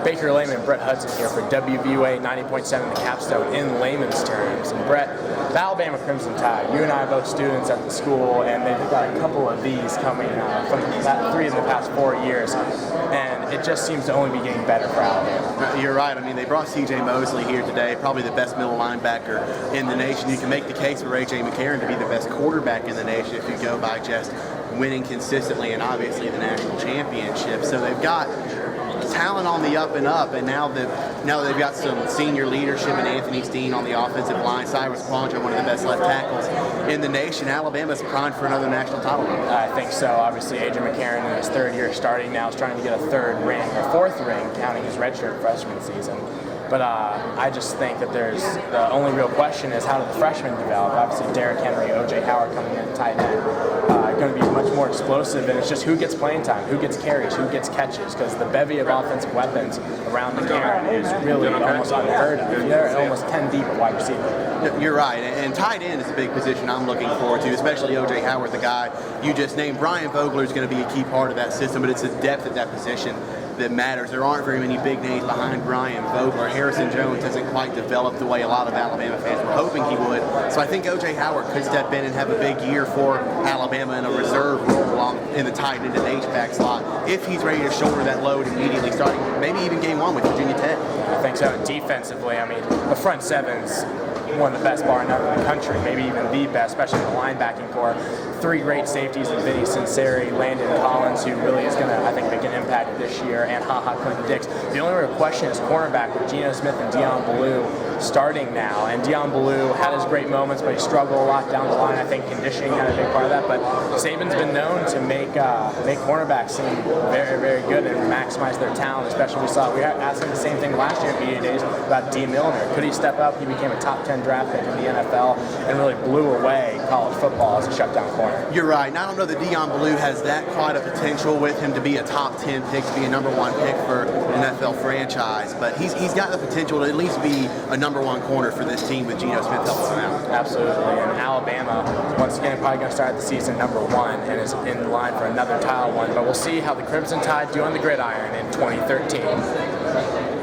Baker Leyman and Brett Hudson here for WVUA 90.7 The Capstone in layman's terms. And Brett, the Alabama Crimson Tide, you and I are both students at the school, and they've got a couple of these coming from three in the past 4 years, and it just seems to only be getting better for Alabama. You're right. I mean, they brought C.J. Mosley here today, probably the best middle linebacker in the nation. You can make the case for A.J. McCarron to be the best quarterback in the nation if you go by just winning consistently and obviously the national championship. So they've got talent on the up and up, and now they've got some senior leadership in Anthony Steen on the offensive line. Cyrus Quandra, one of the best left tackles in the nation. Alabama's primed for another national title run. I think so. Obviously, A.J. McCarron in his third year starting now is trying to get a third ring, or fourth ring, counting his redshirt freshman season. But I just think that the only real question is how do the freshmen develop? Obviously, Derrick Henry, O.J. Howard coming in at tight end, going to be much more explosive, and it's just who gets playing time, who gets carries, who gets catches, because the bevy of offensive weapons around the game is really almost unheard of. They're almost 10 deep at wide receiver. You're right, and tight end is a big position I'm looking forward to, especially O.J. Howard, the guy you just named. Brian Vogler is going to be a key part of that system, but it's the depth at that position that matters. There aren't very many big names behind Brian Vogler. Harrison Jones hasn't quite developed the way a lot of Alabama fans were hoping he would. So I think O.J. Howard could step in and have a big year for Alabama in a reserve role in the tight end and H-back slot if he's ready to shoulder that load immediately, starting maybe even game one with Virginia Tech. I think so. Defensively, I mean, the front seven's one of the best bar none in the country, maybe even the best, especially in the linebacking core. Three great safeties in Vinny Sinceri, Landon Collins, who really is going to, I think, make an impact this year, and Clinton Dix. The only real question is cornerback with Geno Smith and Deion Ballou starting now. And Deion Ballou had his great moments, but he struggled a lot down the line. I think conditioning had a big part of that. But Saban's been known to make cornerbacks seem very, very good and maximize their talent, especially we asked him the same thing last year at Media Days about D. Milner. Could he step up? He became a top 10 draft pick in the NFL and really blew away college football as a shutdown corner. You're right. And I don't know that Deion Ballou has that quite a potential with him to be a top 10 pick, to be a number one pick for an NFL franchise. But he's got the potential to at least be a number one corner for this team with Geno Smith helping him out. Absolutely. And Alabama, once again, probably going to start the season number one and is in line for another title one. But we'll see how the Crimson Tide do on the gridiron in 2013.